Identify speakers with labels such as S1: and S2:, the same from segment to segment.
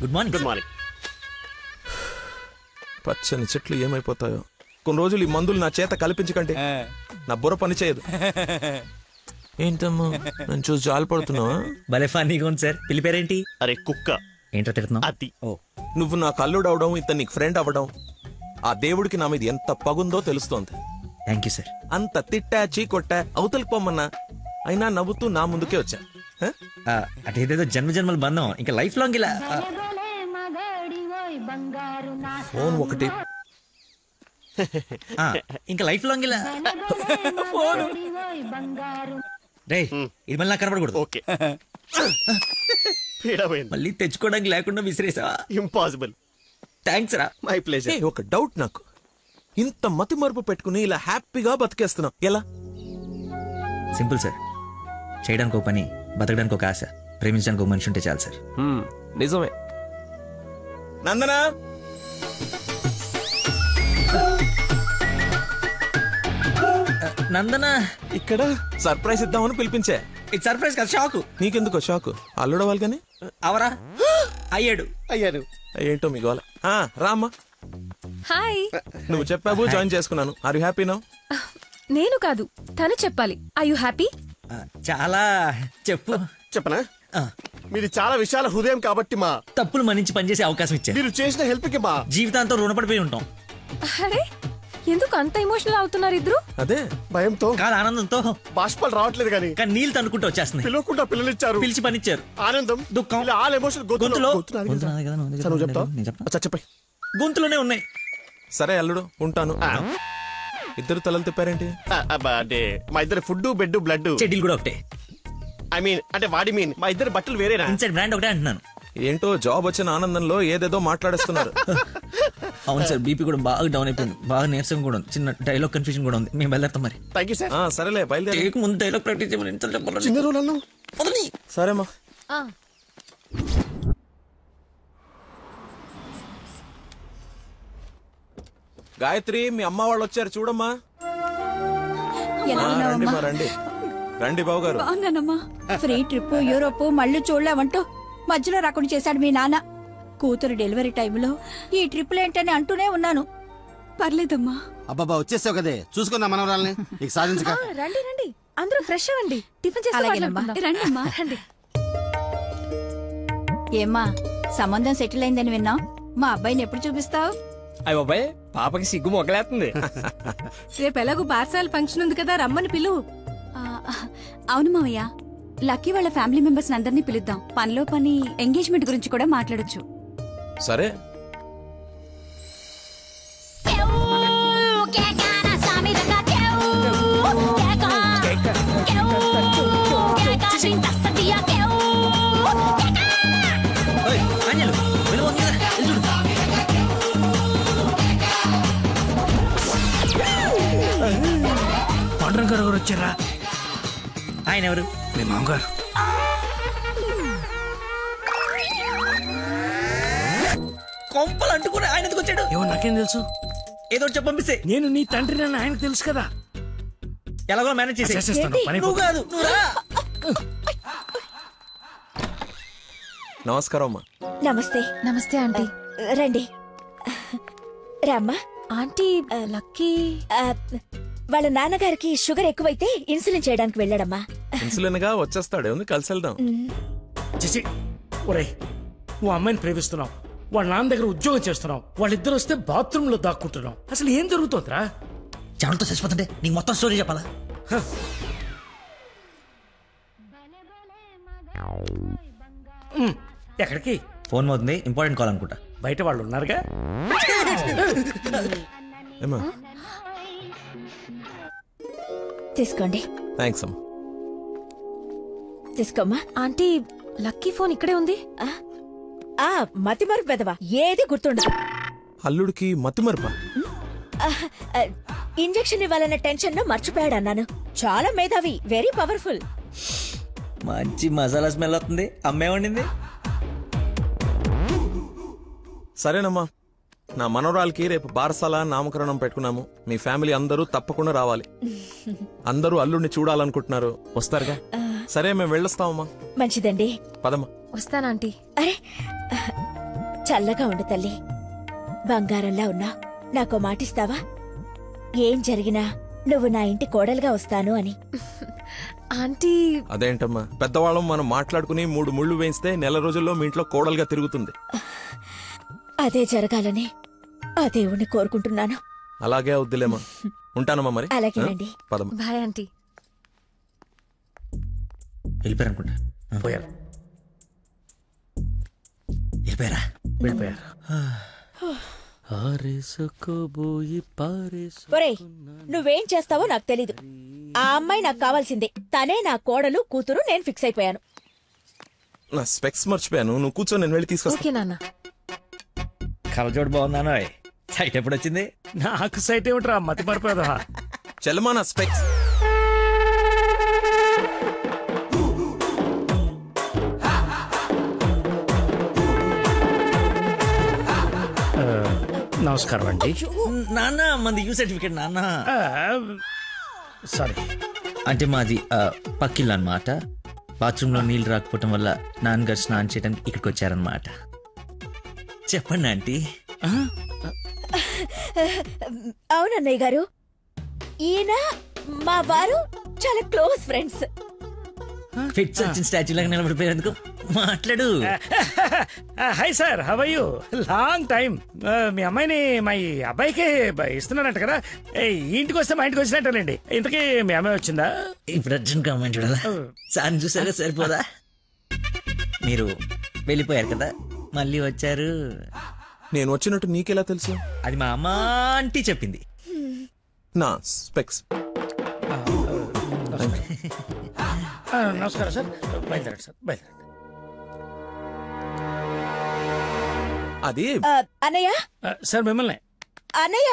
S1: Good morning.
S2: Good morning.
S3: పచ్చని చెట్లు ఏమైపోతాయో. కొన్ని రోజులు ఈ మందులు నా చేత కల్పించకండి, నా బుర్ర పని చేయదు. ఏంటమ్మా నేను చూసి జాలిపడుతున్నావా?
S1: భలే ఫన్నీగా ఉంది సార్. పిల్లి పేరేంటి?
S2: అరే కుక్క.
S1: ఏంటో తిడుతున్నావు?
S2: అది.
S1: ఓ,
S3: నువ్వు నా కల్లుడు అవడం, ఇతను నీకు ఫ్రెండ్ అవ్వడం, ఆ దేవుడికి నా మీద ఎంత పగుందో తెలుస్తోంది.
S1: Thank you sir.
S3: అంత తిట్టా చీకొట్టా అవతలికి పొమ్మన్నా అయినా నవ్వుతూ నా ముందుకే వచ్చా.
S1: అదేదో జన్మ జన్మల బంధం, ఇంకా లైఫ్ లాంగ్ ఇలా.
S3: ఫోన్ ఒకటి,
S1: ఇంకా లైఫ్ లాంగ్ ఇలా. ఫోన్ రే, ఇది మళ్ళీ నాకు కనపడకూడదు.
S2: ఓకే. పీడ పోయింది.
S1: మళ్ళీ తెచ్చుకోవడానికి లేకుండా విసిరేసావా?
S2: ఇంపాసిబుల్.
S1: థ్యాంక్స్ రా.
S2: My pleasure.
S3: ఒక డౌట్ నాకు, ఇంత మతి మరుపు పెట్టుకుని ఇలా హ్యాపీగా బతికేస్తున్నావు ఎలా?
S1: Simple sir. చేయడానికి ఒక పని, బతకడానికి ఒక ఆశ, ప్రేమించడానికి ఒక మనిషి ఉంటే చాలు సార్.
S2: నిజమే.
S3: నందనా,
S1: నందన
S3: ఇక్కడ సర్ప్రైజ్ ఇద్దామని పిలిపించా.
S1: ఇది సర్ప్రైజ్ కదా, షాక్.
S3: నీకెందుకో షాకు? అల్లుడవాలి కానీ
S1: అవరా అయ్యాడు.
S3: ఏంటో మీ గోల. రామ్మా.
S4: హాయ్.
S3: నువ్వు చెప్పావు, జాయిన్ చేసుకున్నాను. Are you happy now?
S4: నేను కాదు, తను చెప్పాలి. Are you happy?
S1: చాలా. చెప్పు.
S2: చెప్పనా? మీది చాలా విశాల హృదయం కాబట్టి మా
S1: తప్పులు మన్నించి పనిచేసే అవకాశం ఇచ్చారు.
S2: మీరు చేసిన హెల్ప్ కి మా
S1: జీవితాంతం రుణపడిపోయి ఉంటాం.
S4: అరే, ఎందుకు అంత ఎమోషనల్ అవుతున్నారు ఇద్దరు?
S3: అదే
S2: భయంతో
S1: కాదు, ఆనందంతో.
S2: బాష్పాలు రావట్లేదు కానీ
S1: నీళ్ళు తనుకుంటూ వచ్చేస్తున్నాయి.
S2: పిలవకుండా పిల్లలిచ్చారు,
S1: పిలిచి పనిచ్చారు.
S2: ఆనందం,
S1: దుఃఖం,
S2: ఆల్ ఎమోషన్
S1: గొంతులో.
S2: చెప్పండి.
S1: గొంతులోనే ఉన్నాయి.
S3: సరే అల్లుడు, ఉంటాను. ఇద్దరు తలలు తిప్పారేంటి?
S2: అంటే మా ఇద్దరు ఫుడ్ బెడ్ బ్లడ్
S1: చెడ్డీలు కూడా ఒకటే.
S2: ఐ మీన్ అంటే వాడి మీన్ మా ఇద్దరు బట్టలు వేరేనా?
S1: ఇన్సైడ్ బ్రాండ్ ఒకటే అంటున్నాను.
S3: ఏంటో జాబ్ వచ్చిన ఆనందంలో ఏదేదో మాట్లాడేస్తున్నారు.
S1: అవును సార్, బీపీ కూడా బాగా డౌన్ అయిపోయింది. బాగా నీరసం కూడా ఉంది. చిన్న డైలాగ్ కన్ఫ్యూజన్ కూడా ఉంది. మేము బయలుదేరుతాం మరి.
S2: Thank you sir.
S3: సరేలే బయలుదేరి.
S1: ముందు డైలాగ్ ప్రాక్టీస్ చేయమని ఎంత చెప్పాలి.
S2: చిన్న రోజులలో
S3: సరేమ్మా. గాయత్రి, మీ అమ్మ వాళ్ళు వచ్చారు చూడమ్మా. రండి మా, రండి రండి బాబు గారు.
S5: బాగున్నానమ్మా. ఫ్రీ ట్రిప్ యూరోప్ మళ్ళీ చూడలేమంటూ మధ్యలో రాకుండా చేశాడు మీ నాన్న. కూతురు డెలివరీ టైంలో ఈ ట్రిప్లు ఏంటని అంటూనే ఉన్నాను. పర్లేదమ్మా.
S6: అబ్బాబా వచ్చేసావు కదే, చూసుకున్నా మనవరాల్ని. ఇక సాధించక.
S4: రండి రండి, అందరూ ఫ్రెష్ అవ్వండి. టిఫిన్ చేసి
S5: రండమ్మా.
S4: రండి.
S5: ఏమ్మా, సంబంధం సెటిల్ అయిందని విన్నాం. మా అబ్బాయిని ఎప్పుడు చూపిస్తావు?
S7: అయ్య బాబాయ్, పాపకి సిగ్గు మొగలేస్తుంది.
S4: రేపు ఎలాగో పార్సాల ఫంక్షన్ ఉంది కదా, రమ్మని పిలువు.
S5: అవును మావయ్య, లక్కీ వాళ్ళ ఫ్యామిలీ మెంబర్స్ అందరినీ పిలుద్దాం. పనిలో పని ఎంగేజ్మెంట్ గురించి కూడా మాట్లాడొచ్చు.
S3: సరే.
S7: పాండురంగ గారు వచ్చారా?
S1: ఆయన ఎవరు?
S7: మీ మామగారు.
S1: కొంపలు అంటుకుని ఆయన ఎందుకు వచ్చాడు?
S7: ఏమో నాకేం తెలుసు.
S1: ఏదో చెప్పి పంపిస్తే.
S7: నేను నీ తండ్రి నన్ను ఆయనకు తెలుసు కదా.
S1: ఎలాగో మేనేజ్
S7: చేసేస్తాను.
S1: నువ్వు కాదు, నువ్వు రా.
S3: నమస్కారం అమ్మా.
S5: నమస్తే.
S4: నమస్తే ఆంటీ.
S5: రండి రామ్మా.
S4: ఆంటీ, లక్కీ
S5: వాళ్ళ నాన్నగారికి షుగర్ ఎక్కువైతే ఇన్సులిన్ చేయడానికి వెళ్ళాడమ్మా.
S3: ఇన్సులిన్ గా వచ్చేస్తాడే, ఉంది కలిసి వెళ్దాం.
S7: చేసి ఒరే, ఓ అమ్మాయిని ప్రేమిస్తున్నావు, వాళ్ళ నాన్న దగ్గర ఉద్యోగం చేస్తున్నావు, వాళ్ళిద్దరు వస్తే బాత్రూమ్ లో దాక్కుంటున్నావు. అసలు ఏం జరుగుతుందిరా?
S1: చెమటతో చచ్చిపోతుంటే నీకు మొత్తం స్టోరీ చెప్పాలా?
S7: ఎక్కడికి?
S1: ఫోన్ అవుతుంది, ఇంపార్టెంట్ కాల్ అనుకుంటా.
S7: బయట వాళ్ళు ఉన్నారుగా.
S5: తీసుకోండి.
S3: థ్యాంక్స్ అమ్మా.
S5: తీసుకోమ్మా.
S4: ఆంటీ, లక్కీ ఫోన్ ఇక్కడే ఉంది.
S5: మతి మరుపు పెదవా, ఏది గుర్తుండదు.
S3: అల్లుడికి మతి మరుపా?
S5: ఇంజెక్షన్ ఇవ్వాలన్న టెన్షన్ లో మర్చిపోయాడు అన్నాను. చాలా మేధావి, వెరీ పవర్ఫుల్.
S1: మంచి మసాలా స్మెల్ వస్తుంది. అమ్మే వండింది.
S3: సరేనమ్మా, నా మనవరాలకి రేపు బారసాల నామకరణం పెట్టుకున్నాము. మీ ఫ్యామిలీ అందరూ తప్పకుండా రావాలి. అందరూ అల్లుడిని చూడాలనుకుంటున్నారు, వస్తారుగా? సరే, మేము వెళ్ళొస్తామమ్మా.
S5: మంచిదండి.
S3: పదమ్మా.
S8: వస్తానంటీ.
S5: అరే చల్లగా ఉండు తల్లి, బంగారంలా ఉన్నా. నాకో మాటిస్తావా? ఏం జరిగినా నువ్వు నా ఇంటి కోడలుగా వస్తాను అని.
S8: ఆంటీ
S3: అదేంటమ్మా, పెద్దవాళ్ళం మనం మాట్లాడుకుని 3 ముళ్ళు వేయిస్తే నెల రోజుల్లో మీ ఇంట్లో కోడలుగా తిరుగుతుంది.
S5: అదే జరగాలని ఆ దేవుణ్ణి కోరుకుంటున్నాను.
S3: అలాగే అవుద్దిలేమా. ఉంటానమ్మా మరి.
S5: అలాగేనండి.
S3: పదమ్మా.
S8: Bye aunty.
S1: వెళ్ళిపోయారనుకుంటా.
S7: పోయారు
S1: వెళ్ళిపోయారా?
S7: వెళ్ళిపోయారు.
S5: ఒరేయ్, నువ్వేం చేస్తావో నాకు తెలీదు. ఆ అమ్మాయి నాకు కావాల్సిందే. తనే నా కోడలు కూతురు. నేను ఫిక్స్ అయిపోయాను.
S3: నా స్పెక్స్ మర్చిపోయాను. నువ్వు కూర్చో, నేను వెళ్ళి తీసుకొస్తా.
S8: ఓకే నాన్న.
S1: కలజోడు బాగుందానో. సైట్ ఎప్పుడు వచ్చింది?
S7: నాకు సైట్ ఏమిట్రా, మతి మరిపోదా.
S3: చెల్లమా నా స్పెక్స్.
S7: నమస్కారం అండి.
S1: నాన్న మంది యూ సర్టిఫికేట్ నాన్న.
S7: సారీ.
S1: అంటే మాది పక్కిల్లు అన్నమాట. బాత్రూమ్ లో నీళ్లు రాకపోవటం వల్ల నాన్నగారు స్నానం చేయడానికి ఇక్కడికి వచ్చారనమాట. చెప్పండి ఆంటీ.
S5: అవునన్నయ్య గారు, ఈయన మా వారు చాలా క్లోజ్ ఫ్రెండ్స్.
S1: ఫిట్స్ వచ్చిన స్టాచ్యూ లాగా నిలబడిపోయేందుకు మాట్లాడు.
S7: Hi sir, how are you? Long time. మీ అమ్మాయిని మా ఈ అబ్బాయికి ఇస్తున్నానంట కదా. ఈ ఇంటికి వస్తే మా ఇంటికి వచ్చినట్టేనండి. ఇంతకీ మీ అమ్మాయి వచ్చిందా?
S1: ఇప్పుడు అర్జున్ కామెంట్ చూడాలా? సార్ చూసారా సరిపోదా? మీరు వెళ్ళిపోయారు కదా, మళ్ళీ వచ్చారు.
S3: నేను వచ్చినట్టు నీకెలా తెలుసు?
S1: అది మా అమ్మ ఆంటీ చెప్పింది.
S3: నా స్పెక్స్.
S7: నమస్కారం సార్. బయలుదేరండి సార్, బయలుదేరండి.
S3: అది
S5: అన్నయ్య,
S7: సార్ మిమ్మల్ని.
S5: అన్నయ్య,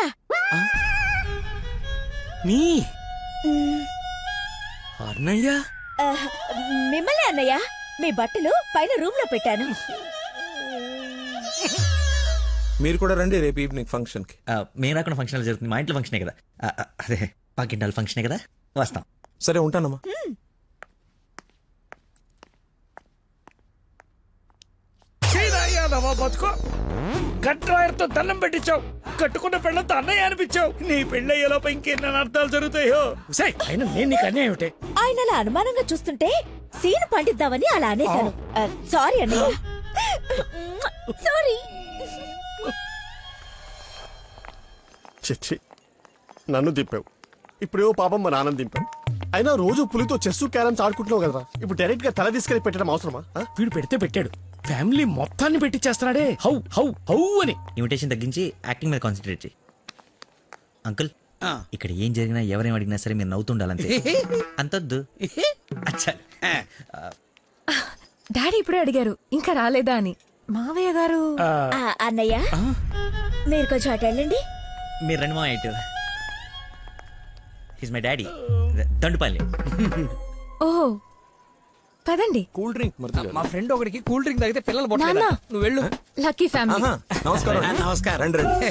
S7: మీ అన్నయ్య?
S5: మిమ్మల్ని అన్నయ్య. మీ బట్టలు పైన రూమ్ లో పెట్టాను.
S3: మీరు కూడా రండి రేపు ఈవినింగ్ ఫంక్షన్ కి.
S1: మేము రాకుండా ఫంక్షన్ జరుగుతుంది. మా ఇంట్లో ఫంక్షనే కదా. అదే పక్కింటాల ఫంక్షనే కదా, వస్తాం.
S3: సరే ఉంటానమ్మా.
S7: బతుకో కట్రాయర్తో దండం పెట్టించావు. కట్టుకున్న పెళ్ళంతో అన్నయ్య అనిపించావు. నీ పెళ్ళయ్యేలోపు ఇంకెన్ని అర్థాలు జరుగుతాయో. అయినా నేను నీకు అన్యాయం ఏమిటి?
S5: ఆయన అలా అనుమానంగా చూస్తుంటే సీను పండిద్దామని అలా అనేశాను. సారీ అన్నయ్య, సారీ.
S2: చిచ్చి, నన్ను దింపావు. ఇప్పుడేవో పాపం మా నాన్న దింపావు. అయినా రోజు పులితో చెస్ క్యారమ్స్ ఆడుకుంటున్నావు కదా. ఇప్పుడు డైరెక్ట్ గా తల తీసుకెళ్లి పెట్టడం అవసరమా?
S7: వీడు పెడితే పెట్టాడు, ఫ్యామిలీ మొత్తాన్ని పెట్టిచ్చేస్తున్నాడే. హౌ హౌ హౌ అని.
S1: ఇన్విటేషన్ తగ్గించి యాక్టింగ్ మీద కాన్సన్ట్రేట్ చేయి. అంకుల్, ఇక్కడ ఏం జరిగినా ఎవరేం అడిగినా సరే మీరు నవ్వుతుండాలంతే. అంతొద్దు. అచ్చా.
S8: డాడీ ఇప్పుడే అడిగారు ఇంకా రాలేదా అని. మావయ్య గారు.
S5: అన్నయ్య, మీరు కొంచెం అటు వెళ్ళండి.
S1: మీరు రండి మా ఇటు. His my daddy, Dandupalli.
S8: ఓహో, పదండి.
S3: కూల్ డ్రింక్ మరి.
S9: మా ఫ్రెండ్ ఒకడికి కూల్ డ్రింక్ తాగితే పిల్లలు
S8: నాన్న.
S9: పొట్టలేదా? నువ్వు వెళ్ళు.
S8: Lucky family.
S3: నమస్కారం.
S9: నమస్కారం.
S3: రండి రండి.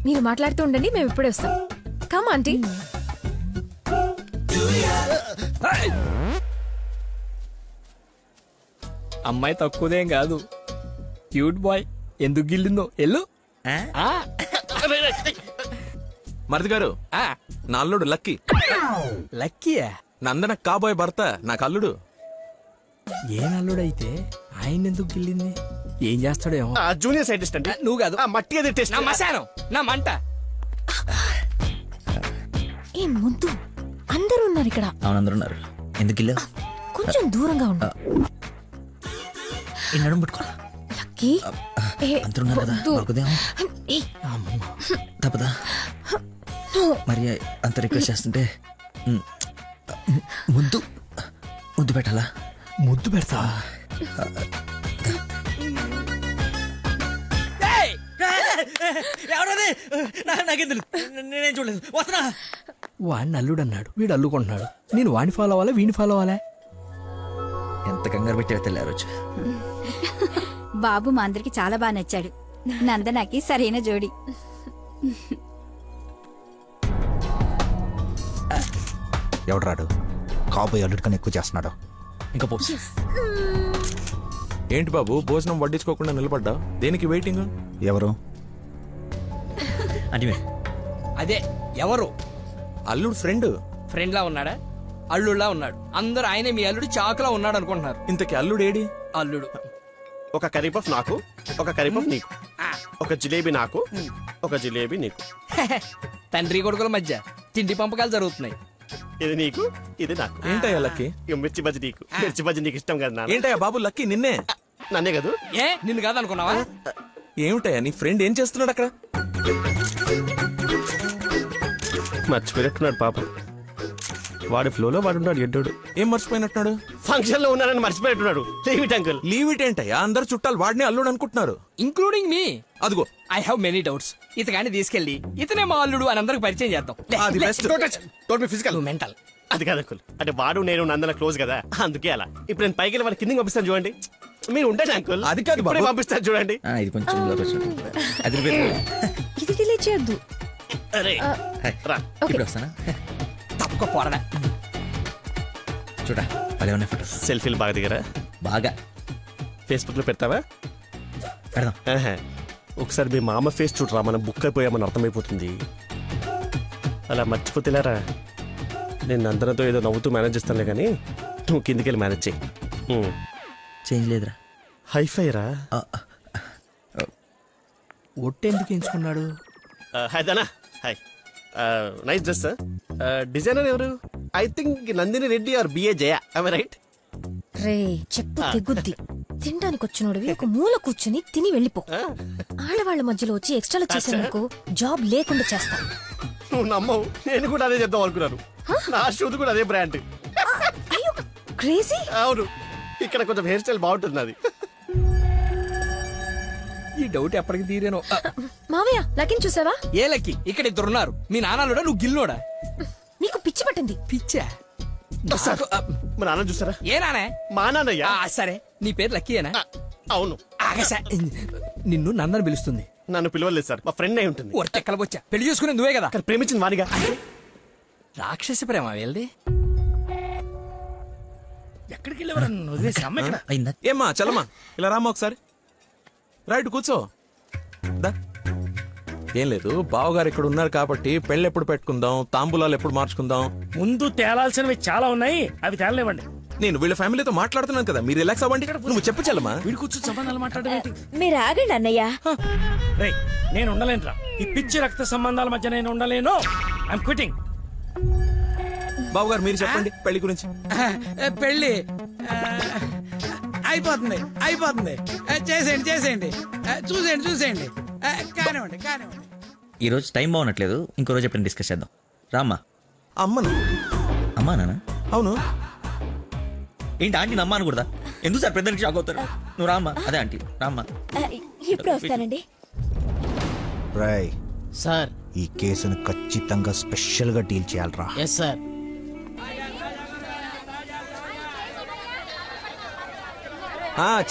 S8: మీరు మాట్లాడుతూ ఉండండి, మేము ఇప్పుడే వస్తాం. Come aunty.
S9: అమ్మాయి తక్కువదేం కాదు, క్యూట్ బాయ్. ఎందుకు గిల్లిందో ఎల్లు.
S3: మరిది గారు, నా అల్లుడు లక్కీ.
S9: లక్కీయా?
S3: నందన కాబోయే భర్త నాకు అల్లుడు.
S9: ఏ నల్లుడైతే ఆయన ఎందుకు గిల్లింది? ఏం చేస్తాడేమో.
S2: జూనియర్ సైంటిస్ట్ అంటే
S9: నువ్వు కాదు,
S2: మట్టి అది టెస్ట్.
S9: నా మశానం, నా మంట.
S8: ఏ ముద్దు, అందరూ ఉన్నారు ఇక్కడ.
S1: అవునందరూ ఉన్నారు. ఎందుకు ఇల్లు?
S8: కొంచెం దూరంగా ఉండు.
S1: ఈ నడుము పట్టుకో.
S8: లక్కీ.
S1: అందరూ ఉన్నారు కదా, మాకుదేమో తప్పదా? మరి అంత రిక్వెస్ట్ చేస్తుంటే ముద్దు ముద్దు పెట్టాలా?
S9: ముద్దు పెడతా.
S1: నాకేం నేనేం చూడలేదు. వస్తున్నా.
S9: వాడిని అల్లుడు అన్నాడు, వీడు అల్లుకుంటున్నాడు. నేను వాడిని ఫాలో అవ్వాలా వీడిని ఫాలో అవ్వాలా?
S1: ఎంత కంగారు పెట్టి తెల్లారు.
S5: బాబు మా అందరికి చాలా బాగా నచ్చాడు. నందనకి సరైన జోడి.
S10: ఎవడు రాడు? కాబోయే అల్లుడి కన్నా ఎక్కువ చేస్తున్నాడు.
S1: ఇంకా పోసి
S3: ఏంటి బాబు భోజనం వడ్డించుకోకుండా నిలబడ్డా? దేనికి వెయిటింగ్?
S6: ఎవరు?
S1: అంటే
S9: అదే ఎవరు?
S3: అల్లుడు ఫ్రెండ్.
S9: ఫ్రెండ్ లా ఉన్నాడా? అల్లుడులా ఉన్నాడు. అందరూ ఆయనే మీ అల్లుడు చాకులా ఉన్నాడు అనుకుంటున్నారు.
S3: ఇంతకి అల్లుడు ఏడి?
S9: అల్లుడు
S2: ఒక కర్రీ పఫ్ నాకు, ఒక కర్రీ పఫ్ నీకు, ఒక జిలేబీ నాకు, ఒక జిలేబీ నీకు.
S9: తండ్రి కొడుకుల మధ్య తిండి పంపకాలు జరుగుతున్నాయి.
S2: ఇది నీకు, ఇది నాకు.
S3: ఏంటయ్యా లక్కీ?
S2: ఇక మిర్చి బజ్జి నీకు, మిర్చి బజ్జి నీకు ఇష్టం కదా నాన్న.
S3: ఏంటయ్యా బాబు లక్కీ నిన్నే?
S2: నన్నే కదా.
S9: ఏ నిన్ను కాదనుకున్నావా?
S3: ఏమిటయ్యా నీ ఫ్రెండ్ ఏం చేస్తున్నాడు అక్కడ?
S2: మర్చిపోయినట్టున్నాడు పాప. వాడి ఫ్లోలో వాడు ఉన్నాడు ఎడ్డోడు.
S3: ఏం మర్చిపోయినట్టున్నాడు?
S2: ఫంక్షన్ లో ఉన్నాడని మర్చిపోయినట్టున్నాడు. Leave it uncle.
S3: Leave it ఏంటయ్యా? అందరు చుట్టాలు వాడిని అల్లుడు అనుకుంటున్నారు.
S9: ఇంక్లూడింగ్ మీ.
S3: అదిగో
S9: ఐ హావ్ మెనీ డౌట్స్. ఇతగాని తీసుకెళ్లి ఇతనే మా అల్లుడు అని అందరికి పరిచయం చేద్దాం.
S3: అది best.
S2: Don't be physical.
S9: Mental.
S2: అది కాదు అంకుల్. అంటే వాడు నేను నందన క్లోజ్ కదా, అందుకే అలా. ఇప్పుడు నేను పైకి వెళ్ళి వాడి కిందకి పంపిస్తాను చూడండి. మీరు ఉండండి అంకుల్.
S3: అది కాదు
S2: ఇప్పుడే
S3: బాబు.
S2: పంపిస్తాను చూడండి.
S1: ఇది కొంచెం లోకి వచ్చినట్టు. అదిరిపోయింది.
S8: ఇది డిలీట్ చేయొద్దు.
S2: అరే
S1: హాయ్.
S2: రా.
S1: ఇప్పుడు వస్తానా?
S9: తప్పక పోరడా.
S1: చూడా భలే ఉన్నాయి ఫోటో.
S2: సెల్ఫీలు బాగా దిగరా?
S1: బాగా
S2: ఫేస్బుక్ లో పెడతావా?
S1: పెడదాం.
S2: ఆహా. ఒకసారి మీ మామ ఫేస్ చూడరా, మనం బుక్ అయిపోయామని అర్థమైపోతుంది. అలా మర్చిపోతేలారా. నేను అందరితో ఏదో నవ్వుతూ మేనేజ్ చేస్తానులే కానీ నువ్వు కిందికి వెళ్ళి మేనేజ్ చేయి.
S1: చేంజ్ లేదురా.
S2: హైఫై రా.
S9: ఒట్టెందుకు ఎంచుకున్నాడు?
S2: Hi Dana. Hi. Nice dress. Designer ఎవరు? I think Nandini Reddy or బిఏ జయ. I right?
S8: రే చెప్పు తెగుద్ది. తినడానికి వచ్చినోడివి ఒక మూల కూర్చుని తిని వెళ్ళిపో. ఆడవాళ్ల మధ్యలో వచ్చి ఎక్స్ట్రాలు చేసేందుకు జాబ్ లేకుండా చేస్తా.
S2: నువ్వు నమ్మవు, నేను కూడా అదే చెప్దాం అనుకున్నాను. నా షూది కూడా అదే బ్రాండ్.
S8: క్రేజీ.
S2: అవును, ఇక్కడ కొంచెం హెయిర్ స్టైల్ బాగుంటుంది అది.
S9: ఈ డౌట్ ఎప్పటికి తీరేనో.
S8: మావయ్య లకిన్ చూసావా?
S9: ఏ లక్కి? ఇక్కడ ఇద్దరున్నారు. మీ నాన్నలోడా నువ్వు గిల్లోడా?
S8: నీకు పిచ్చి పట్టింది.
S9: పిచ్చా?
S2: మా నాన్న చూసారా?
S9: ఏ నానే?
S2: మా నాన్నయ్య.
S9: సరే నీ పేరు లక్కీయేనా?
S2: అవును.
S9: ఆగసా నిన్ను నందని పిలుస్తుంది.
S2: నన్ను పిలవలేదు సార్, మా ఫ్రెండ్ అయి ఉంటుంది.
S9: ఒట్టెక్కల వచ్చా పెళ్లి చేసుకునే నువ్వే కదా.
S2: కానీ ప్రేమించింది వానిగా.
S9: రాక్షస ప్రేమ వెళ్ళి
S7: ఎక్కడికి వెళ్ళేవారు? వదిలేసి అమ్మ ఇక్కడ.
S1: అయిందా?
S3: ఏమ్మా చలమా ఇలా రామ్మా ఒకసారి. రైట్ కూర్చో. దా. ఏం లేదు, బావగారు ఇక్కడ ఉన్నారు కాబట్టి పెళ్ళి ఎప్పుడు పెట్టుకుందాం, తాంబూలాలు ఎప్పుడు మార్చుకుందాం.
S7: ముందు తేలాల్సినవి చాలా ఉన్నాయి, అవి తేలనివ్వండి.
S3: నేను వీళ్ళ ఫ్యామిలీతో మాట్లాడుతున్నాను కదా, మీరు రిలాక్స్ అవ్వండి. నువ్వు చెప్పు చలమా.
S7: వీడి కూర్చొని సంబంధాలు మాట్లాడడం.
S5: మీరు ఆగండి అన్నయ్య.
S7: రేయ్ నేను ఉండలేనురా. ఈ పిచ్చి రక్త సంబంధాల మధ్య నేను ఉండలేను. I'm quitting.
S3: బావగారు మీరు చెప్పండి పెళ్లి గురించి.
S10: పెళ్ళి అయిపోతుంది అయిపోతుంది. చేసేయండి చేసేయండి. చూసేయండి కానివ్వండి కానివ్వండి.
S1: ఈ రోజు టైం బాగున్నట్లేదు, ఇంకో రోజు ఎప్పుడు డిస్కస్ చేద్దాం. రామ్మా.
S3: అమ్మను.
S1: అమ్మా నాన్న?
S3: అవును.
S1: ఏంటి ఆంటీ అమ్మ అనకూడదా? ఎందుకు సార్ పెద్దనికి షాక్ అవుతారు? నువ్వు రామ్మా. అదే ఆంటీ రామ్మా.
S5: ఇప్పుడు వస్తానండి.
S6: రాయ్
S10: సార్
S6: ఈ కేసును ఖచ్చితంగా స్పెషల్ గా డీల్ చేయాలరా.
S10: Yes sir.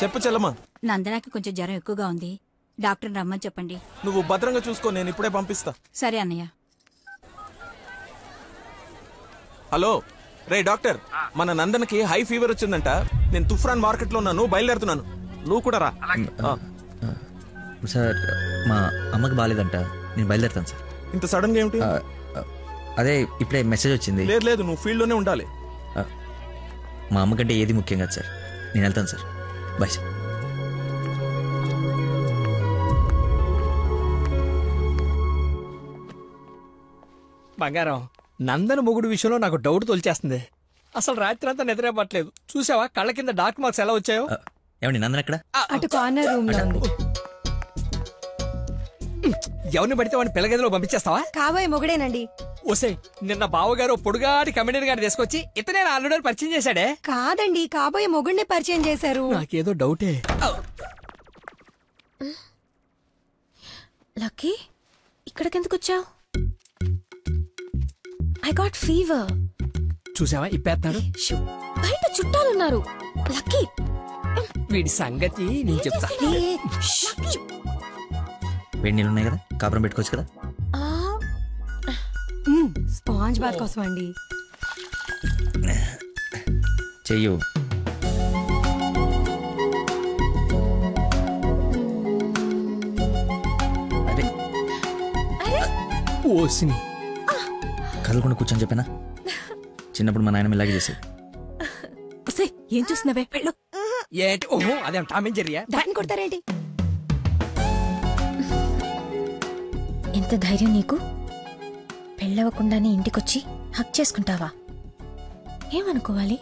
S3: చెప్పు చలమా.
S5: నందనాకి కొంచెం జ్వరం ఎక్కువగా ఉంది, డాక్టర్ రమ్మని చెప్పండి.
S3: నువ్వు భద్రంగా చూసుకో, నేను ఇప్పుడే పంపిస్తా.
S5: సరే అన్నయ్య.
S3: హలో రే డాక్టర్, మన నందనకి హై ఫీవర్ వచ్చిందంట. నేను తుఫ్రాన్ మార్కెట్ లో ఉన్నాను, బయలుదేరుతున్నాను. నువ్వు కూడా రా.
S1: సార్ మా అమ్మకి బాగాలేదంట, నేను బయలుదేరుతాను సార్.
S3: ఇంత సడన్ గా ఏమిటి?
S1: అదే ఇప్పుడే మెసేజ్ వచ్చింది.
S3: లేదు లేదు, నువ్వు ఫీల్డ్ లోనే ఉండాలి.
S1: మా అమ్మకంటే ఏది ముఖ్యం కాదు సార్, నేను వెళ్తాను సార్. Bye sir.
S9: బంగారం, నందన మొగుడు విషయంలో నాకు డౌట్ తోల్చేస్తుంది. అసలు రాత్రి అంతా నిద్రపట్లేదు. చూసావా కళ్ళ కింద డార్క్ మార్క్స్ ఎలా వచ్చాయో?
S1: ఏమండి నందన ఎక్కడ?
S8: అటు కార్నర్ రూమ్ లో ఉంది.
S9: ఎవరిని పడితే వాడిని పిల్లగదిలో పంపించేస్తావా?
S8: కాబోయే మొగుడేనండి.
S9: ఓసే, నిన్న బావగారు పొడుగాటి కమిడీని గారిని తీసుకొచ్చి ఇతనే ఆల్రెడీ పరిచయం చేశాడే.
S8: కాదండి, కాబోయే మొగుడిని పరిచయం చేశారు.
S9: నాకేదో డౌటే.
S8: లక్కీ ఇక్కడికెందుకు వచ్చావు? I got fever.
S9: చూసావా ఇప్పేస్తాడు.
S8: బయట చుట్టాలున్నారు. లక్కీ
S9: వీడి సంగతి నేను చెప్తా.
S1: వేడి నీళ్ళు ఉన్నాయి కదా, కాపురం పెట్టుకోవచ్చు కదా.
S8: స్పాంజ్ బాత్ కోసం అండి.
S1: చెయ్యు.
S9: ఓసిని
S1: కదలకుండా కూర్చొని చెప్పానా? చిన్నప్పుడు మా నాయనమ్మ ఇలాగే చేసేది.
S4: ఒసేయ్, ఏం చూస్తున్నావే? వెళ్ళు.
S9: ఏంటి? ఓహో, అదేం టామ్ అండ్ జెర్రీయా?
S4: దాన్ని కొడతారేంటి?
S8: ఎంత ధైర్యం నీకు? పెళ్ళవకుండానే ఇంటికొచ్చి హక్ చేసుకుంటావా? ఏమనుకోవాలి?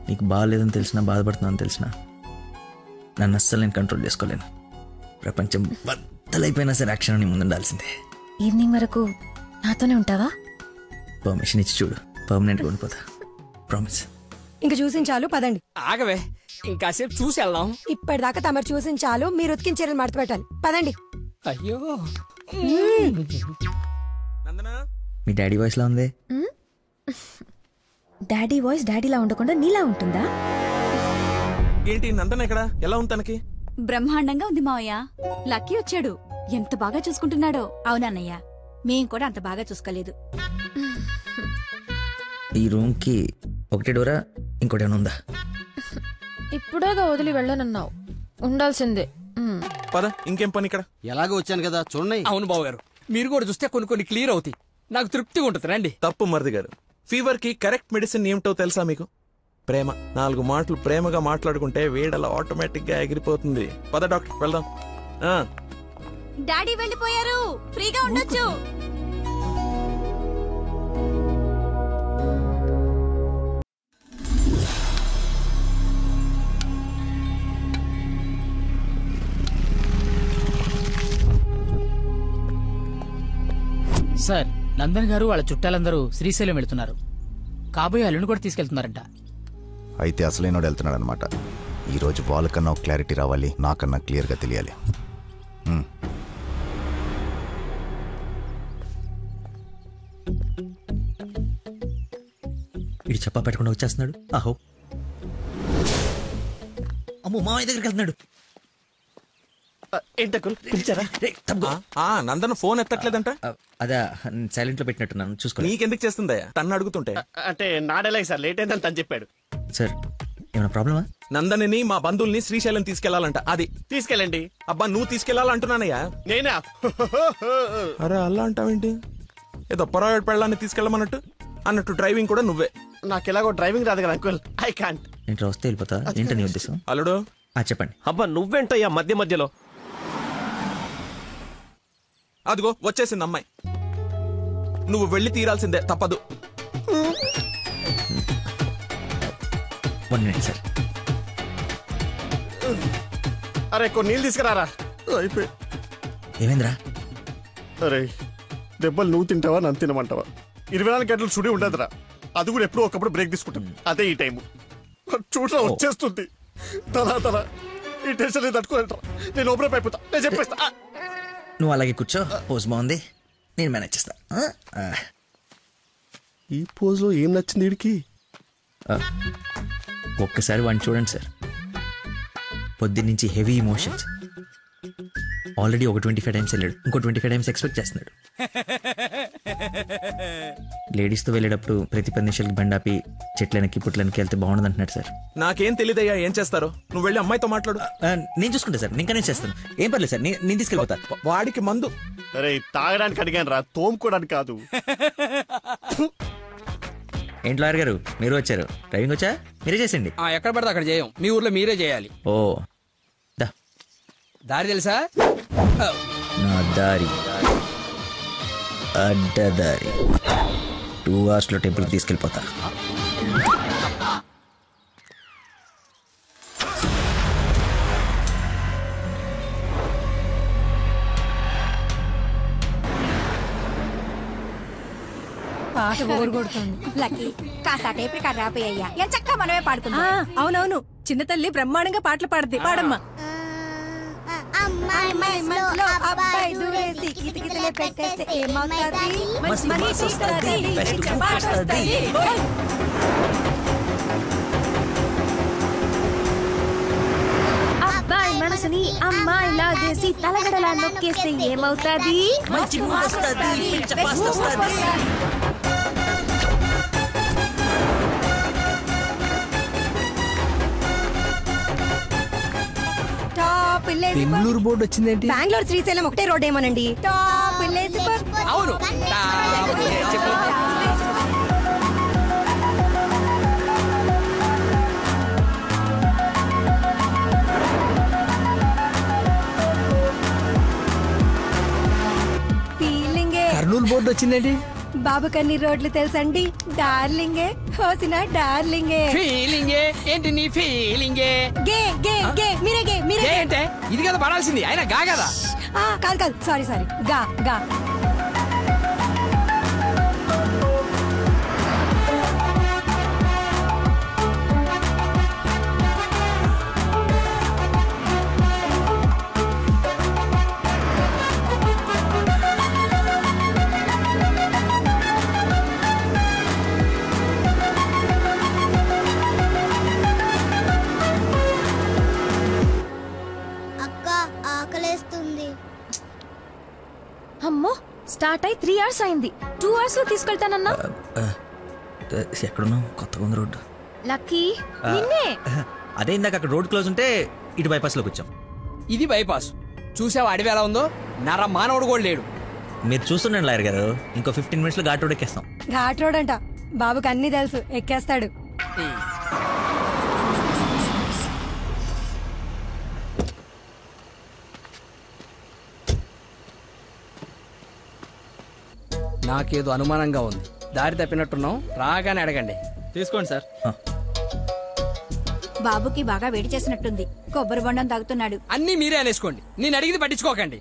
S1: నీకు బాగాలేదని తెలిసినా, బాధపడుతున్నాను తెలిసినా నన్ను అస్సలు నేను కంట్రోల్ చేసుకోలేను. ప్రపంచం బద్దలైపోయినా సరే యాక్షన్ నీ ముందు ఉండాల్సిందే.
S8: ఈవినింగ్ వరకు నాతోనే ఉంటావా?
S1: పర్మిషన్ ఇచ్చి చూడు, పర్మనెంట్గా ఉండిపోతా. ప్రామిస్.
S11: ఇంక చూసించాలు, పదండి.
S9: ఆగవే, ఇంకాసేపు చూసి వెళ్దాం.
S11: ఇప్పటిదాకా తమరు చూసించాలు, మీరు ఉతికిన చీరలు మడత పెట్టాలి. పదండి.
S9: అయ్యో,
S1: మీ డాడీ వాయిస్ లా ఉంది.
S8: డాడీ వాయిస్ డాడీలా ఉండకుండా నీలా ఉంటుందా?
S3: ఏంటి నందన ఎక్కడ? ఎలా ఉంది తనకి?
S5: బ్రహ్మాండంగా ఉంది మావయ్య. లక్కీ వచ్చాడు. ఎంత బాగా చూసుకుంటున్నాడో. అవునన్నయ్య, మేం కూడా అంత బాగా చూసుకోలేదు.
S1: ఈ రూమ్ కి ఒకటే డోరా, ఇంకోటి ఏమైనా ఉందా?
S8: ఇప్పుడేగా వదిలి వెళ్ళనన్నావు, ఉండాల్సిందే.
S3: పద, ఇంకేం పని ఇక్కడ?
S6: ఎలాగో వచ్చాను కదా, చూడండి.
S9: అవును బాబు గారు, మీరు కూడా చూస్తే కొన్ని క్లియర్ అవుతాయి. నాకు తృప్తిగా ఉంటుంది. రండి.
S3: తప్పు మరిది గారు. ఫీవర్ కి కరెక్ట్ మెడిసిన్ ఏమిటో తెలుసా మీకు? ప్రేమ. 4 మాటలు ప్రేమగా మాట్లాడుకుంటే వేడలా ఆటోమేటిక్ గా ఎగిరిపోతుంది. పద డాక్టర్, వెళ్దాం.
S5: డాడీ వెళ్ళిపోయారు, ఫ్రీగా ఉండొచ్చు.
S10: సార్, నందన్ గారు వాళ్ళ చుట్టాలందరూ శ్రీశైలం వెళ్తున్నారు. కాబోయే అల్లుని కూడా తీసుకెళ్తున్నారంట.
S12: అయితే అసలైనోడు వెళ్తున్నాడు అనమాట. ఈరోజు వాళ్ళకన్నా ఒక క్లారిటీ రావాలి, నాకన్నా క్లియర్గా తెలియాలి.
S1: ఇది చెప్పా పెట్టకుండా వచ్చేస్తున్నాడు. ఆహో, అమ్మో, మామయ్య దగ్గరికి వెళ్తున్నాడు.
S2: ఏంటకుల్ పిలిచారా?
S3: నందన ఫోన్ ఎత్తట్లేదంట.
S1: అదే సైలెంట్ లో పెట్టినట్టున్నాను, చూసుకో.
S3: నీకెందుకు చేస్తుందా తన్ను అడుగుతుంటే?
S2: అంటే నాడేలాగ సార్, లేట్ అయిందని తను చెప్పాడు.
S1: సార్, ఏమైనా ప్రాబ్లమా?
S3: నందనిని మా బంధువుల్ని శ్రీశైలం తీసుకెళ్లాలంట. అది
S2: తీసుకెళ్ళండి.
S3: అబ్బా, నువ్వు తీసుకెళ్లాలంటున్నానయ్యా.
S2: నేనా?
S3: అరే అలా అంటావేంటి? ఏదో పొరపాటు పెళ్ళాన్ని తీసుకెళ్ళమన్నట్టు అన్నట్టు. డ్రైవింగ్ కూడా నువ్వే.
S2: నాకు ఎలాగో డ్రైవింగ్ రాదు కదా అంకుల్, ఐ కాంట్.
S1: నేను వస్తే వెళ్ళిపోతా. ఏంటని ఉద్దేశం?
S3: అల్లుడు,
S1: చెప్పండి.
S2: అబ్బా నువ్వేంటయ్యా మధ్యలో?
S3: అదిగో వచ్చేసింది అమ్మాయి. నువ్వు వెళ్ళి తీరాల్సిందే, తప్పదు.
S1: 1 minute సార్.
S2: అరే కొన్ని నీళ్ళు తీసుకురారా. అయిపోయి.
S1: ఏమైందిరా?
S2: అరే దెబ్బలు నువ్వు తింటావా, నన్ను తినమంటావా? 24 గంటలు సుడి ఉండదురా. అది కూడా ఎప్పుడో ఒకప్పుడు బ్రేక్ తీసుకుంటాం. అదే ఈ టైము. చూడరా వచ్చేస్తుంది. తల ఈ టెన్షన్ తట్టుకోలేటరా. నేను ఓపెన్ అయిపోతా, నేను చెప్పేస్తా.
S1: నువ్వు అలాగే కూర్చో, పోజ్ బాగుంది, నేను మేనేజ్ చేస్తా.
S2: ఈ పోజ్ లో ఏం నచ్చింది వీడికి?
S1: ఒక్కసారి వాడిని చూడండి సార్. పొద్దున్నుంచి హెవీ ఇమోషన్స్. ఆల్రెడీ ఒక 25 టైమ్స్ వెళ్ళాడు, ఇంకో 25 టైమ్స్ ఎక్స్పెక్ట్ చేస్తున్నాడు. లేడీస్తో వెళ్ళేటప్పుడు ప్రతి 10 నిమిషాలకి బండాపి చెట్లనికి పుట్లనికి వెళ్తే బాగుండదు అంటున్నాడు సార్.
S3: నాకేం తెలియదయ్యా ఏం చేస్తారో. నువ్వు వెళ్ళి అమ్మాయితో మాట్లాడు.
S1: నేను చూసుకుంటా సార్, నేను కనెక్ట్ చేస్తాను. ఏం పర్లేదు సార్, నేను తీసుకెళ్ళిపోతా.
S3: వాడికి మందు.
S2: అరే తాగడానికి అడిగాను రా, తోముకోవడానికి కాదు.
S1: ఏంటి లాయర్ గారు, మీరు వచ్చారు? డ్రైవింగ్ వచ్చా? మీరే చేసండి.
S9: ఎక్కడ పడితే అక్కడ చేయం, మీ ఊర్లో మీరే చేయాలి.
S1: ఓ,
S9: దారి తెలుసా?
S1: నా దారి అడ్డదారి. 2 hours లో టెంపుల్కి తీసుకెళ్ళిపోతా.
S11: పాట ఓరగొడుతుంది.
S5: లక్కీ, కాస్త టేపు ఇక్కడ రాపోయ్యా. ఎంచక్క మనమే పాడుకుందాం.
S4: అవునవును, చిన్న తల్లి బ్రహ్మాండంగా పాటలు పాడద్ది. పాడమ్మా.
S5: అమ్మాయి మనసులో అబ్బాయి దూరేసి కితకితలే పెట్టేస్తే ఏమవుతాది?
S4: మంచి మనసు వస్తది, మంచి మాట వస్తది.
S8: అబ్బాయి మనసుని అమ్మాయి లాగేసి తలగడలా నొక్కేస్తే ఏమవుతాది?
S1: మంచి మూడ్ వస్తది, పిచ్చ పాస్ట్ వస్తది.
S11: టాప్
S9: బెంగళూరు బోర్డు వచ్చిందేంటి?
S11: బెంగళూరు శ్రీశైలం ఒకటే రోడ్ ఏమోనండి. టాప్
S9: అవును కర్నూలు బోర్డు వచ్చిందండి.
S11: బాబు కన్ని రోడ్లు తెలుసండి. డార్లింగే హోసిన డార్లింగే.
S9: ఫీలింగే ఏంటి నీ ఫీలింగే?
S11: గే గే గే మీరే గే మీరే
S9: అంటే ఇది కదా పడాల్సింది, ఆయన గా కదా.
S11: కాదు కాదు సారీ సారీ గా గా.
S8: అమ్మో స్టార్ట్ అయి 3 hours అయింది. 2 hours లో తీసుకెళ్తానన్నా.
S1: ఎక్కడున్నావు? కొత్తగా ఉంది రోడ్డు.
S8: లక్కీ నిన్నే.
S1: అదే ఇందాక అక్కడ రోడ్ క్లోజ్ ఉంటే ఇటు బైపాస్ లోకి వచ్చాం.
S9: ఇది బైపాస్. చూసావా అడవి ఎలా ఉందో? నర మానవుడు కూడా లేడు.
S1: మీరు చూస్తుండండి లాయర్ గారు, ఇంకో 15 minutes లో ఘాట్ రోడ్ ఎక్కేస్తాం.
S11: ఘాట్ రోడ్ అంట. బాబుకి అన్ని తెలుసు, ఎక్కేస్తాడు.
S9: నాకేదో అనుమానంగా ఉంది. దారి తప్పినట్టున్నాం, రాగానే అడగండి.
S10: తీసుకోండి సార్.
S5: బాబుకి బాగా వేడి చేసినట్టుంది, కొబ్బరి బొండం తాగుతున్నాడు.
S9: అన్నీ మీరే అనేసుకోండి, నేను అడిగింది పట్టించుకోకండి.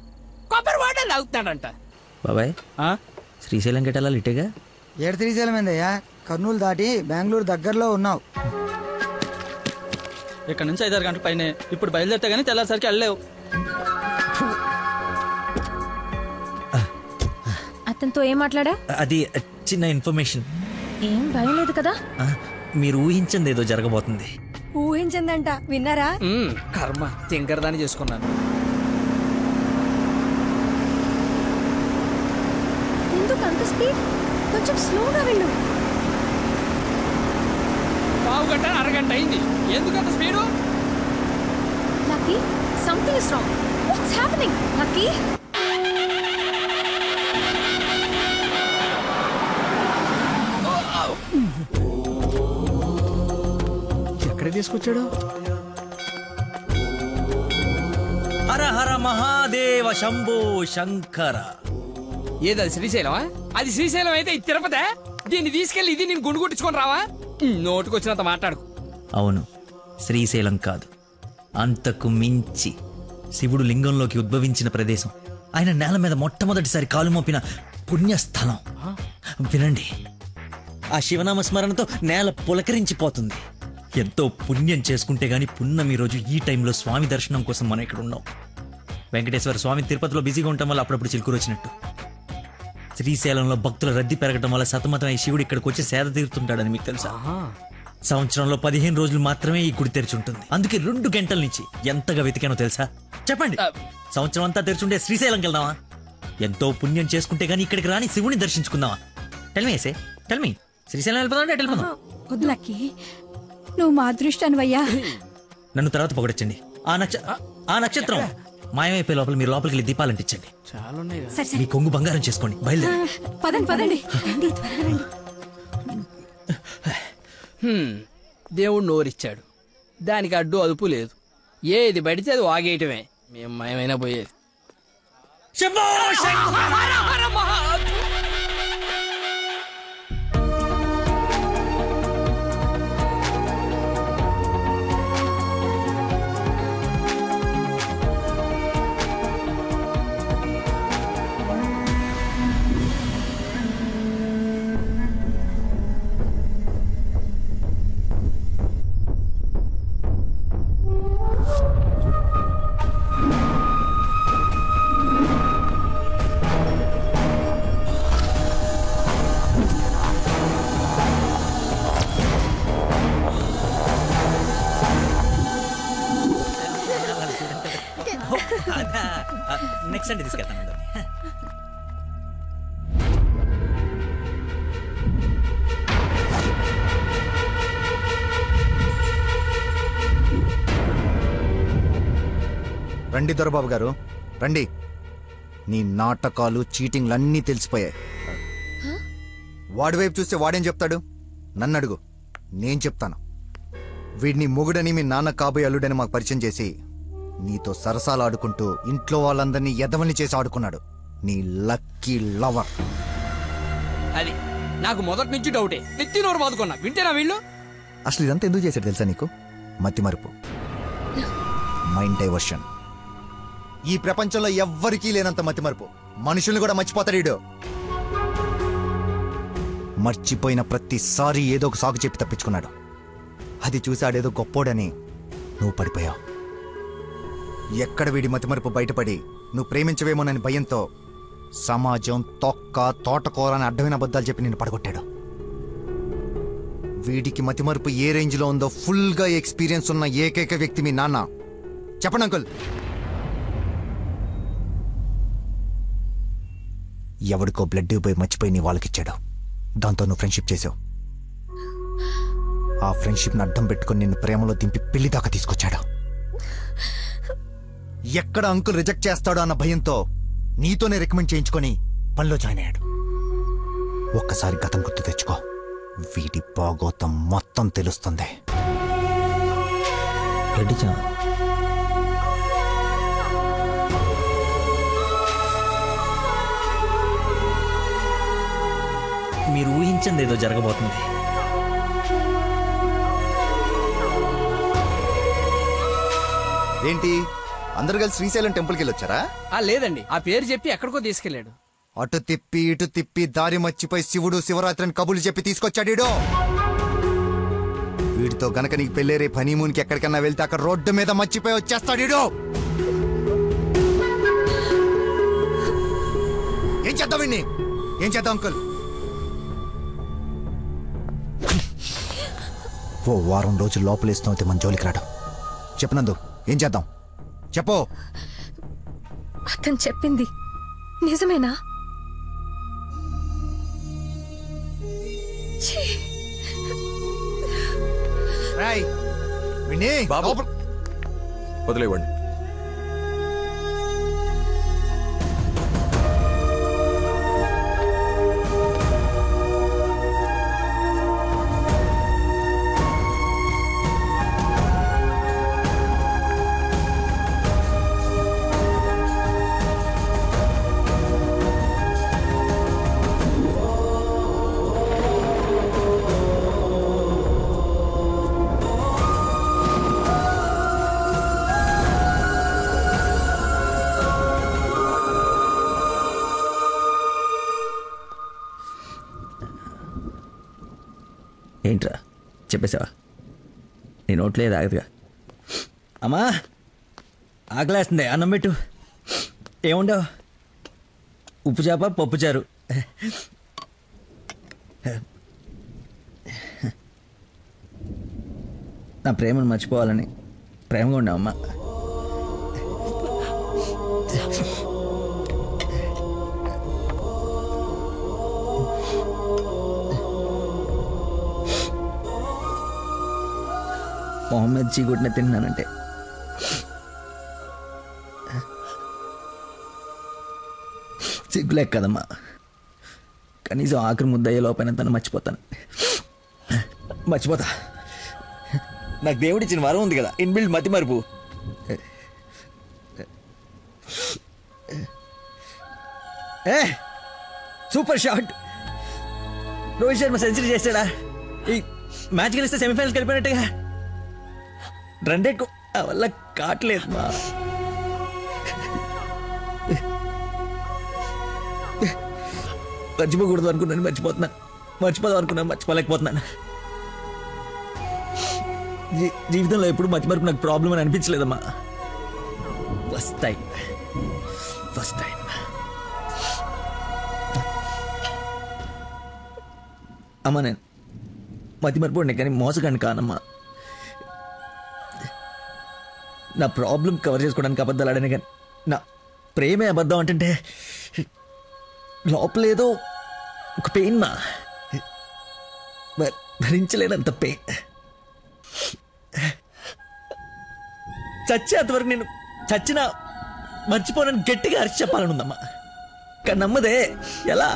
S9: కొబ్బరి బొండం తాగుతున్నాడంట.
S1: బాబాయ్ శ్రీశైలం గెటాలా ఇటేగా?
S13: ఏడు శ్రీశైలం ఏందయ్యా? కర్నూలు దాటి బెంగళూరు దగ్గరలో ఉన్నావు.
S10: ఇక్కడ నుంచి 5-6 గంటల పైనే. ఇప్పుడు బయలుదేరితే గానీ తెల్లారిసరికి వెళ్ళలేవు.
S8: అతనితో ఏం మాట్లాడా?
S1: అది చిన్న ఇన్ఫర్మేషన్.
S8: ఏం భయం లేదు కదా?
S1: మీరు ఊహించింది ఏదో జరగబోతుంది.
S11: ఊహించిందంట, విన్నారా?
S9: కర్మ తింగరదాన్ని చేసుకున్నాను.
S8: ఎందుకు అంత స్పీడ్? కొంచెం స్లోగా వెళ్ళు.
S9: పావు గంట అరగంట అయింది, ఎందుకు అంత speed?
S8: Lucky something is wrong. What's happening lucky?
S9: ఎక్కడ తీసుకొచ్చాడు?
S1: హర హర మహాదేవ శంభో శంకర.
S9: ఏది శ్రీశైలమా? అది శ్రీశైలం అయితే ఇది తిరుపతే. దీన్ని తీసుకెళ్లి ఇది నేను గుండు కొట్టించుకొని రావా? నోటుకొచ్చినంత మాట్లాడు.
S1: అవును, శ్రీశైలం కాదు, అంతకు మించి శివుడు లింగంలోకి ఉద్భవించిన ప్రదేశం, ఆయన నేల మీద మొట్టమొదటిసారి కాలు మోపిన పుణ్యస్థలం. వినండి, ఆ శివనామ స్మరణతో నేల పులకరించిపోతుంది. ఎంతో పుణ్యం చేసుకుంటే గాని పున్నమి రోజు ఈ టైంలో స్వామి దర్శనం కోసం మనం ఇక్కడ ఉన్నాం. వెంకటేశ్వర స్వామి తిరుపతిలో బిజీగా ఉండటం వల్ల అప్పుడప్పుడు చిలుకూరు వచ్చినట్టు. శ్రీశైలంలో భక్తుల రద్దీ పెరగడం వల్ల సతమతమై శివుడు ఇక్కడికి వచ్చి సేద తీరుతుంటాడని మీకు తెలుసా? సంవత్సరంలో 15 రోజులు మాత్రమే ఈ గుడి తెరిచి ఉంటుంది. అందుకే 2 గంటల నుంచి ఎంతగా వెతికానో తెలుసా? చెప్పండి, సంవత్సరం అంతా తెరిచుండే శ్రీశైలంకి వెళ్దామా? ఎంతో పుణ్యం చేసుకుంటే గానీ ఇక్కడికి రాని శివుని దర్శించుకుందామా? టెల్ మీ శ్రీశైలం వెళ్ళిపోదాం.
S5: వద్దు లక్కీ, నువ్వు మా అదృష్టానివయ్యా.
S1: నన్ను తర్వాత పొగడొచ్చండి. ఆ నక్షత్రం మాయమైపోయే లోపల మీరు లోపలికి వెళ్ళి దీపాలు అంటించండి. మీ కొంగు బంగారం చేసుకోండి. బయలుదేరి
S5: పదండి.
S9: దేవుడు నోరిచ్చాడు, దానికి అడ్డు అదుపు లేదు. ఏది పడితే అది వాగేయటమే. మేము మయమైనా పోయేది.
S1: నెక్స్ట్ అంటే తీసుకెళ్తాను.
S12: రండి దొరబాబు గారు, రండి. నీ నాటకాలు చీటింగ్లు అన్నీ తెలిసిపోయాయి. వాడి వైపు చూస్తే వాడేం చెప్తాడు? నన్ను అడుగు, నేను చెప్తాను. వీడిని మొగుడని మీ నాన్న కాబోయే అల్లుడని మాకు పరిచయం చేసి నీతో సరసాలు ఆడుకుంటూ ఇంట్లో వాళ్ళందరినీ ఎదవని చేసి ఆడుకున్నాడు నీ లక్కీ లవర్.
S9: అది నాకు మొదటి నుంచి డౌటే. నెత్తి నోరు బాదుకున్నా వింటేనా వీళ్ళు?
S12: అసలు ఇదంతా ఎందుకు చేశాడు తెలుసా నీకు? మతిమరుపు, మైండ్ డైవర్షన్. ఈ ప్రపంచంలో ఎవ్వరికీ లేనంత మతిమరుపు. మనుషుల్ని కూడా మర్చిపోతాడు వీడు. మర్చిపోయిన ప్రతిసారి ఏదో ఒక సాగు చెప్పి తప్పించుకున్నాడు. అది చూసాడేదో గొప్పోడని నువ్వు పడిపోయావు. ఎక్కడ వీడి మతిమరుపు బయటపడి నువ్వు ప్రేమించవేమోనని భయంతో సమాజం తొక్క తోటకూర అని అడ్డమైన అబద్ధాలు చెప్పి నిన్ను పడగొట్టాడు. వీడికి మతిమరుపు ఏ రేంజ్లో ఉందో ఫుల్గా ఎక్స్పీరియన్స్ ఉన్న ఏకైక వ్యక్తి మీ నాన్న. చెప్పండి అంకుల్. ఎవడికో బ్లడ్ పోయి మర్చిపోయి నీ వాళ్ళకిచ్చాడు. దాంతో నువ్వు ఫ్రెండ్షిప్ చేసావు. ఆ ఫ్రెండ్షిప్ని అడ్డం పెట్టుకుని నిన్ను ప్రేమలో దింపి పెళ్లి దాకా తీసుకొచ్చాడు. ఎక్కడ అంకుల్ రిజెక్ట్ చేస్తాడో అన్న భయంతో నీతోనే రికమెండ్ చేయించుకొని పనిలో జాయిన్ అయ్యాడు. ఒక్కసారి గతం గుర్తు తెచ్చుకో, వీడి బాగోతం మొత్తం తెలుస్తుంది.
S1: మీరు ఊహించింది ఏదో జరగబోతుంది.
S12: ఏంటి అందరు కలిసి శ్రీశైలం టెంపుల్కి వెళ్ళొచ్చారా?
S9: లేదండి, ఆ పేరు చెప్పి ఎక్కడికో తీసుకెళ్లాడు.
S12: అటు తిప్పి ఇటు తిప్పి దారి మర్చిపోయి శివుడు శివరాత్రిని కబులు చెప్పి తీసుకొచ్చాడు. వీడితో గనక నీకు పెళ్ళేరే హనీమూన్కి ఎక్కడికన్నా వెళ్తే అక్కడ రోడ్డు మీద మర్చిపోయి వచ్చేస్తాడు. ఏం చేద్దాం వీడిని? ఏం చేద్దాం అంకుల్? ఓ వారం రోజులు లోపలేస్తాం మన జోలికి రాడు. చెప్పనందు ఏం చేద్దాం చెప్పు.
S8: అతను చెప్పింది నిజమేనా?
S3: బాబు వదిలేవండి.
S1: ఏంట్రా చెప్పేసావా? నీ నోట్లే ఆగదుగా. అమ్మా ఆకలేస్తుంది, అన్నం పెట్టు. ఏముండవు? ఉప్పు చేప పప్పు చారు. నా ప్రేమను మర్చిపోవాలని ప్రేమగా ఉండవు అమ్మా. మొహమ్మద్ చీగుడిని తిన్నానంటే సిగ్గులేక కదమ్మా. కనీసం ఆఖరి ముద్దయ్యే లోపైన తను మర్చిపోతాను. మర్చిపోతా. నాకు దేవుడిచ్చిన వరం ఉంది కదా, ఇన్బిల్డ్ మతి మరుపు. Super shot. Rohit Sharma century చేశాడా? ఈ మ్యాచ్ గెలిస్తే సెమీఫైనల్కి వెళ్ళిపోయినట్టుగా. రన్ రేట్ వల్ల కావట్లేదు మా. మర్చిపోకూడదు అనుకున్నాను, మర్చిపోతున్నాను. మర్చిపోదాం అనుకున్నాను, మర్చిపోలేకపోతున్నాను. జీవితంలో ఎప్పుడు మర్చిపోయి నాకు ప్రాబ్లం అని అనిపించలేదమ్మా. ఫస్ట్ టైం అమ్మా. నేను మతి మర్చిపోండి కానీ మోసగాన్ని కానమ్మా. నా ప్రాబ్లం కవర్ చేసుకోవడానికి అబద్ధాలు ఆడాను కానీ నా ప్రేమే అబద్ధం అంటే లోపలేదో ఒక పెయిన్ మా, భరించలేనంత పెయిన్. చచ్చేంతవరకు నేను చచ్చినా మర్చిపోనని గట్టిగా అరిచి చెప్పాలనుందమ్మా, కానీ నమ్మదే. ఎలా?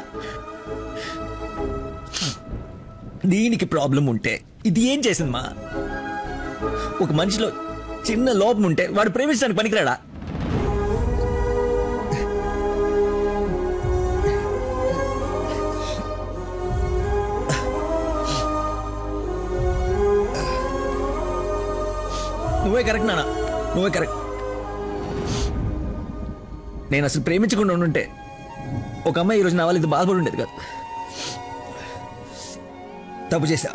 S1: దీనికి ప్రాబ్లం ఉంటే ఇది ఏం చేసిందమ్మా? ఒక మనిషిలో చిన్న లోపం ఉంటే వాడు ప్రేమించడానికి పనికిరాడా? నువ్వే కరెక్ట్ నాన్న, నువ్వే కరెక్ట్. నేను అసలు ప్రేమించకుండా ఉండుంటే ఒక అమ్మాయి ఈరోజు నా వాళ్ళు ఇది బాధపడి ఉండేది కాదు. తప్పు చేశా.